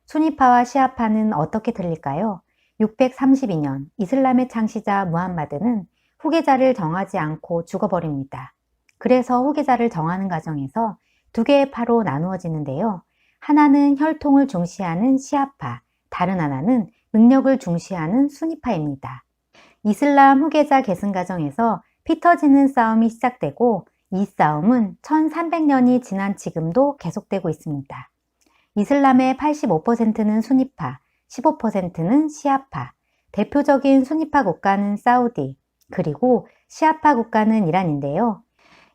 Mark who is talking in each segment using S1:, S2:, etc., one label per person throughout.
S1: 수니파와 시아파는 어떻게 틀릴까요? 632년 이슬람의 창시자 무함마드는 후계자를 정하지 않고 죽어버립니다. 그래서 후계자를 정하는 과정에서 두 개의 파로 나누어지는데요. 하나는 혈통을 중시하는 시아파, 다른 하나는 능력을 중시하는 수니파입니다. 이슬람 후계자 계승 과정에서 피 터지는 싸움이 시작되고 이 싸움은 1300년이 지난 지금도 계속되고 있습니다. 이슬람의 85%는 수니파, 15%는 시아파, 대표적인 수니파 국가는 사우디, 그리고 시아파 국가는 이란인데요.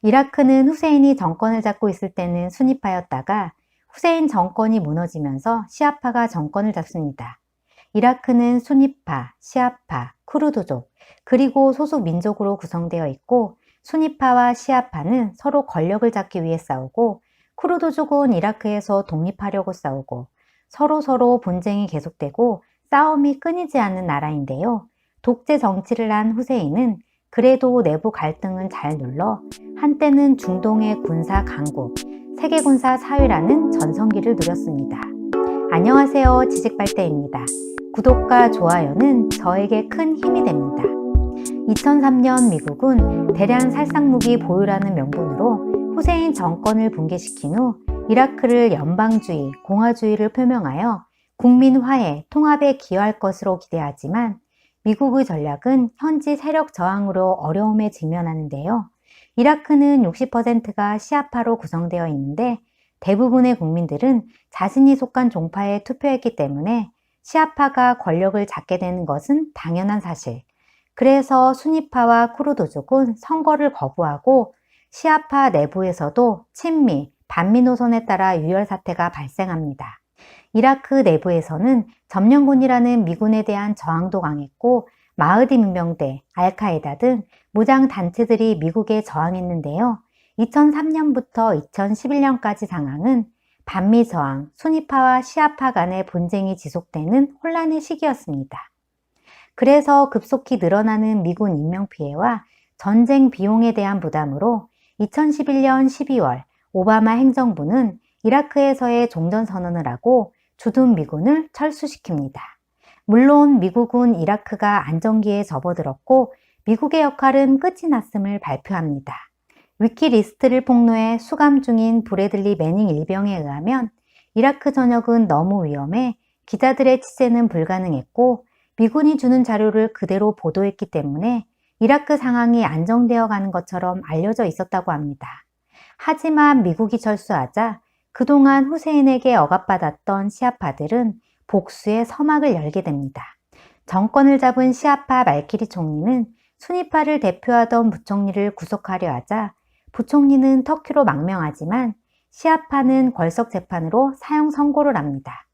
S1: 이라크는 후세인이 정권을 잡고 있을 때는 수니파였다가 후세인 정권이 무너지면서 시아파가 정권을 잡습니다. 이라크는 수니파, 시아파, 쿠르드족, 그리고 소수 민족으로 구성되어 있고 수니파와 시아파는 서로 권력을 잡기 위해 싸우고 쿠르드족은 이라크에서 독립하려고 싸우고 서로 분쟁이 계속되고 싸움이 끊이지 않는 나라인데요. 독재 정치를 한 후세인은 그래도 내부 갈등은 잘 눌러 한때는 중동의 군사 강국, 세계 군사 4위라는 전성기를 누렸습니다. 안녕하세요, 지식발대입니다. 구독과 좋아요는 저에게 큰 힘이 됩니다. 2003년 미국은 대량 살상무기 보유라는 명분으로 후세인 정권을 붕괴시킨 후 이라크를 연방주의, 공화주의를 표명하여 국민 화해, 통합에 기여할 것으로 기대하지만 미국의 전략은 현지 세력 저항으로 어려움에 직면하는데요. 이라크는 60%가 시아파로 구성되어 있는데 대부분의 국민들은 자신이 속한 종파에 투표했기 때문에 시아파가 권력을 잡게 되는 것은 당연한 사실. 그래서 수니파와 쿠르드족은 선거를 거부하고 시아파 내부에서도 친미, 반미 노선에 따라 유혈 사태가 발생합니다. 이라크 내부에서는 점령군이라는 미군에 대한 저항도 강했고 마흐디 민병대, 알카에다 등 무장 단체들이 미국에 저항했는데요. 2003년부터 2011년까지 상황은 반미 저항, 수니파와 시아파 간의 분쟁이 지속되는 혼란의 시기였습니다. 그래서 급속히 늘어나는 미군 인명피해와 전쟁 비용에 대한 부담으로 2011년 12월 오바마 행정부는 이라크에서의 종전선언을 하고 주둔 미군을 철수시킵니다. 물론 미국은 이라크가 안정기에 접어들었고 미국의 역할은 끝이 났음을 발표합니다. 위키리스트를 폭로해 수감 중인 브래들리 매닝 일병에 의하면 이라크 전역은 너무 위험해 기자들의 취재는 불가능했고 미군이 주는 자료를 그대로 보도했기 때문에 이라크 상황이 안정되어 가는 것처럼 알려져 있었다고 합니다. 하지만 미국이 철수하자 그동안 후세인에게 억압받았던 시아파들은 복수의 서막을 열게 됩니다. 정권을 잡은 시아파 말키리 총리는 수니파를 대표하던 부총리를 구속하려 하자 부총리는 터키로 망명하지만 시아파는 궐석 재판으로 사형 선고를 합니다.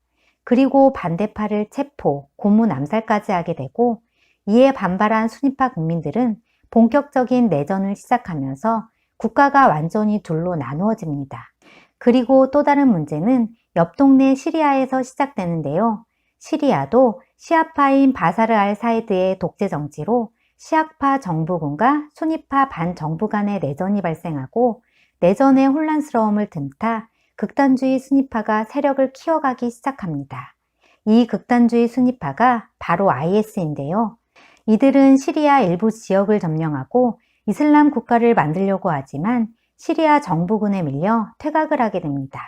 S1: 그리고 반대파를 체포, 고문 암살까지 하게 되고 이에 반발한 수니파 국민들은 본격적인 내전을 시작하면서 국가가 완전히 둘로 나누어집니다. 그리고 또 다른 문제는 옆 동네 시리아에서 시작되는데요. 시리아도 시아파인 바사르 알 사이드의 독재 정치로 시아파 정부군과 수니파 반정부 간의 내전이 발생하고 내전의 혼란스러움을 틈타 극단주의 수니파가 세력을 키워가기 시작합니다. 이 극단주의 수니파가 바로 IS인데요. 이들은 시리아 일부 지역을 점령하고 이슬람 국가를 만들려고 하지만 시리아 정부군에 밀려 퇴각을 하게 됩니다.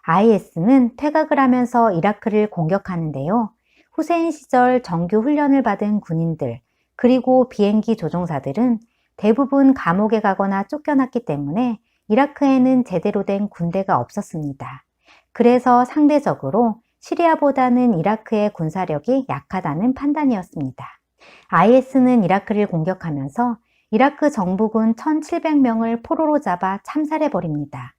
S1: IS는 퇴각을 하면서 이라크를 공격하는데요. 후세인 시절 정규 훈련을 받은 군인들, 그리고 비행기 조종사들은 대부분 감옥에 가거나 쫓겨났기 때문에 이라크에는 제대로 된 군대가 없었습니다. 그래서 상대적으로 시리아보다는 이라크의 군사력이 약하다는 판단이었습니다. IS는 이라크를 공격하면서 이라크 정부군 1700명을 포로로 잡아 참살해버립니다.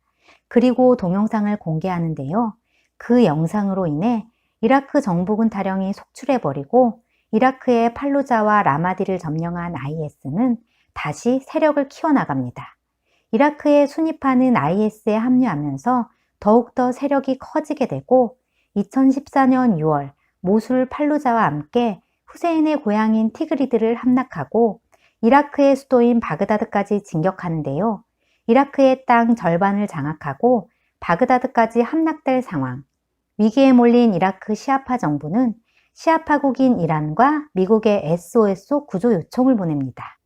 S1: 그리고 동영상을 공개하는데요. 그 영상으로 인해 이라크 정부군 타령이 속출해버리고 이라크의 팔루자와 라마디를 점령한 IS는 다시 세력을 키워나갑니다. 이라크의 수니파는 IS에 합류하면서 더욱더 세력이 커지게 되고 2014년 6월 모술 팔루자와 함께 후세인의 고향인 티그리드를 함락하고 이라크의 수도인 바그다드까지 진격하는데요. 이라크의 땅 절반을 장악하고 바그다드까지 함락될 상황. 위기에 몰린 이라크 시아파 정부는 시아파국인 이란과 미국의 SOS 구조 요청을 보냅니다.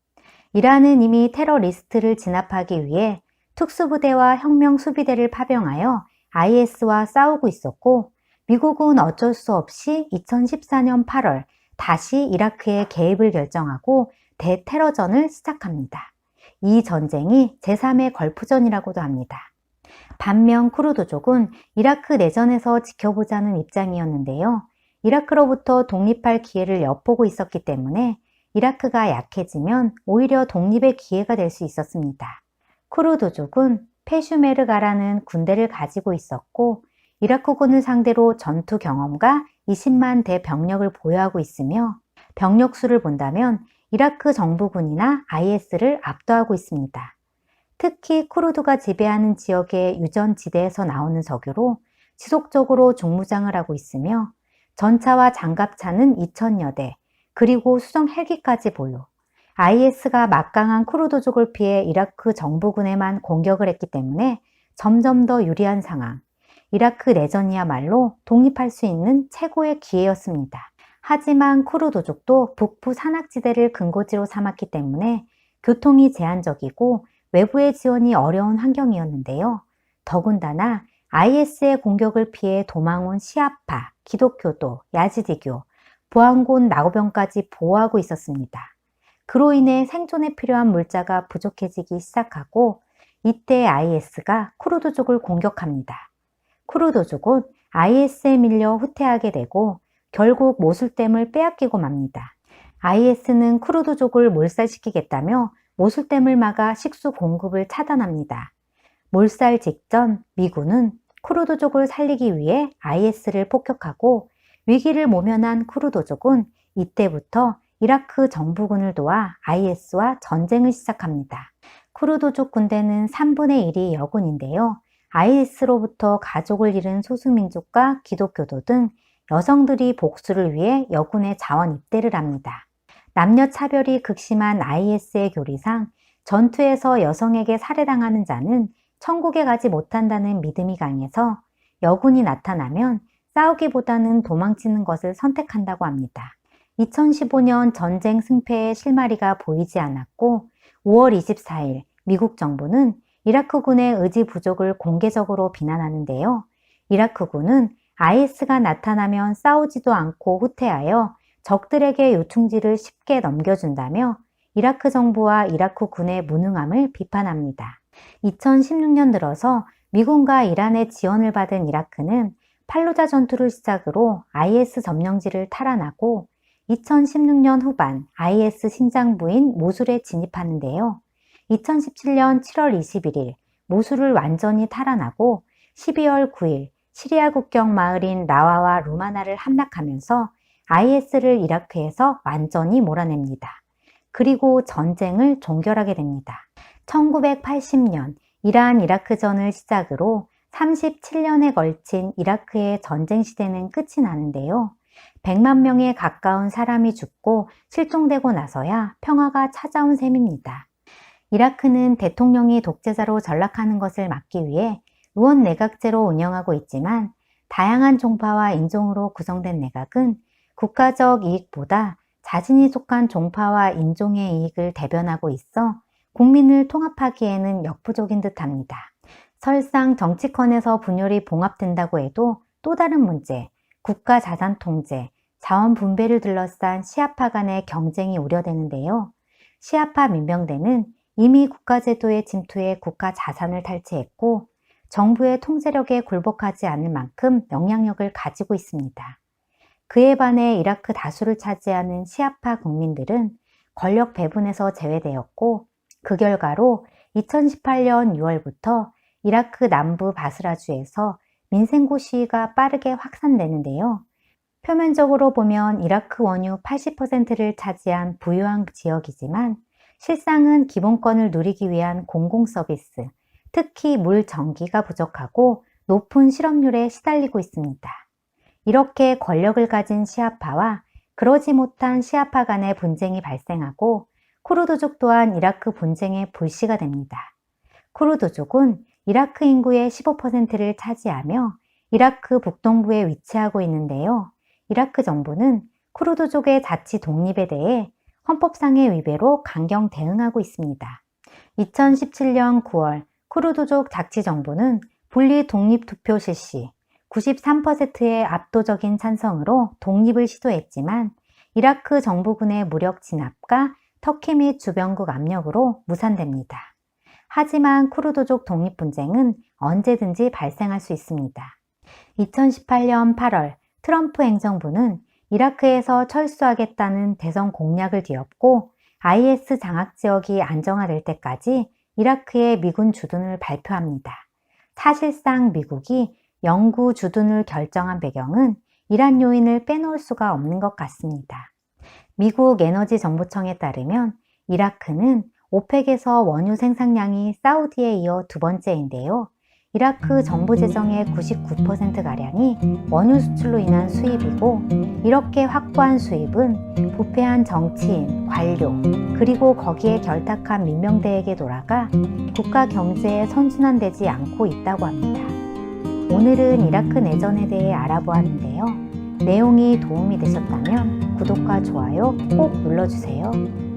S1: 이란은 이미 테러 리스트를 진압하기 위해 특수부대와 혁명수비대를 파병하여 IS와 싸우고 있었고, 미국은 어쩔 수 없이 2014년 8월 다시 이라크에 개입을 결정하고 대테러전을 시작합니다. 이 전쟁이 제3의 걸프전이라고도 합니다. 반면 쿠르드족은 이라크 내전에서 지켜보자는 입장이었는데요. 이라크로부터 독립할 기회를 엿보고 있었기 때문에 이라크가 약해지면 오히려 독립의 기회가 될 수 있었습니다. 쿠르드족은 페슈메르가라는 군대를 가지고 있었고, 이라크군을 상대로 전투 경험과 20만 대 병력을 보유하고 있으며, 병력 수를 본다면 이라크 정부군이나 IS를 압도하고 있습니다. 특히 쿠르드가 지배하는 지역의 유전지대에서 나오는 석유로 지속적으로 중무장을 하고 있으며, 전차와 장갑차는 2000여 대, 그리고 수정 헬기까지 보유. IS가 막강한 쿠르드족을 피해 이라크 정부군에만 공격을 했기 때문에 점점 더 유리한 상황. 이라크 내전이야말로 독립할 수 있는 최고의 기회였습니다. 하지만 쿠르드족도 북부 산악지대를 근거지로 삼았기 때문에 교통이 제한적이고 외부의 지원이 어려운 환경이었는데요. 더군다나 IS의 공격을 피해 도망 온 시아파, 기독교도, 야지디교, 보안군 나우병까지 보호하고 있었습니다. 그로 인해 생존에 필요한 물자가 부족해지기 시작하고, 이때 IS가 쿠르드족을 공격합니다. 쿠르드족은 IS에 밀려 후퇴하게 되고 결국 모술댐을 빼앗기고 맙니다. IS는 쿠르드족을 몰살시키겠다며 모술댐을 막아 식수 공급을 차단합니다. 몰살 직전 미군은 쿠르드족을 살리기 위해 IS를 폭격하고, 위기를 모면한 쿠르드족은 이때부터 이라크 정부군을 도와 IS와 전쟁을 시작합니다. 쿠르드족 군대는 3분의 1이 여군인데요. IS로부터 가족을 잃은 소수민족과 기독교도 등 여성들이 복수를 위해 여군에 자원 입대를 합니다. 남녀 차별이 극심한 IS의 교리상 전투에서 여성에게 살해당하는 자는 천국에 가지 못한다는 믿음이 강해서 여군이 나타나면 싸우기보다는 도망치는 것을 선택한다고 합니다. 2015년 전쟁 승패의 실마리가 보이지 않았고 5월 24일 미국 정부는 이라크군의 의지 부족을 공개적으로 비난하는데요. 이라크군은 IS가 나타나면 싸우지도 않고 후퇴하여 적들에게 요충지를 쉽게 넘겨준다며 이라크 정부와 이라크 군의 무능함을 비판합니다. 2016년 들어서 미군과 이란의 지원을 받은 이라크는 팔루자 전투를 시작으로 IS 점령지를 탈환하고 2016년 후반 IS 신장부인 모술에 진입하는데요. 2017년 7월 21일 모술을 완전히 탈환하고 12월 9일 시리아 국경 마을인 나와와 루마나를 함락하면서 IS를 이라크에서 완전히 몰아냅니다. 그리고 전쟁을 종결하게 됩니다. 1980년 이란-이라크전을 시작으로 37년에 걸친 이라크의 전쟁 시대는 끝이 나는데요. 100만 명에 가까운 사람이 죽고 실종되고 나서야 평화가 찾아온 셈입니다. 이라크는 대통령이 독재자로 전락하는 것을 막기 위해 의원 내각제로 운영하고 있지만, 다양한 종파와 인종으로 구성된 내각은 국가적 이익보다 자신이 속한 종파와 인종의 이익을 대변하고 있어 국민을 통합하기에는 역부족인 듯합니다. 설상 정치권에서 분열이 봉합된다고 해도 또 다른 문제, 국가 자산 통제, 자원 분배를 둘러싼 시아파 간의 경쟁이 우려되는데요. 시아파 민병대는 이미 국가제도의 침투에 국가 자산을 탈취했고 정부의 통제력에 굴복하지 않을 만큼 영향력을 가지고 있습니다. 그에 반해 이라크 다수를 차지하는 시아파 국민들은 권력 배분에서 제외되었고, 그 결과로 2018년 6월부터 이라크 남부 바스라주에서 민생고 시위가 빠르게 확산되는데요. 표면적으로 보면 이라크 원유 80%를 차지한 부유한 지역이지만 실상은 기본권을 누리기 위한 공공서비스, 특히 물, 전기가 부족하고 높은 실업률에 시달리고 있습니다. 이렇게 권력을 가진 시아파와 그러지 못한 시아파 간의 분쟁이 발생하고 쿠르드족 또한 이라크 분쟁의 불씨가 됩니다. 쿠르드족은 이라크 인구의 15%를 차지하며 이라크 북동부에 위치하고 있는데요. 이라크 정부는 쿠르드족의 자치 독립에 대해 헌법상의 위배로 강경 대응하고 있습니다. 2017년 9월 쿠르드족 자치정부는 분리 독립투표 실시 93%의 압도적인 찬성으로 독립을 시도했지만 이라크 정부군의 무력 진압과 터키 및 주변국 압력으로 무산됩니다. 하지만 쿠르드족 독립분쟁은 언제든지 발생할 수 있습니다. 2018년 8월 트럼프 행정부는 이라크에서 철수하겠다는 대선 공약을 뒤엎고 IS 장악 지역이 안정화될 때까지 이라크에 미군 주둔을 발표합니다. 사실상 미국이 영구 주둔을 결정한 배경은 이란 요인을 빼놓을 수가 없는 것 같습니다. 미국 에너지 정보청에 따르면 이라크는 오펙에서 원유 생산량이 사우디에 이어 두 번째인데요. 이라크 정부 재정의 99%가량이 원유 수출로 인한 수입이고 이렇게 확보한 수입은 부패한 정치인, 관료, 그리고 거기에 결탁한 민병대에게 돌아가 국가 경제에 선순환되지 않고 있다고 합니다. 오늘은 이라크 내전에 대해 알아보았는데요. 내용이 도움이 되셨다면 구독과 좋아요 꼭 눌러주세요.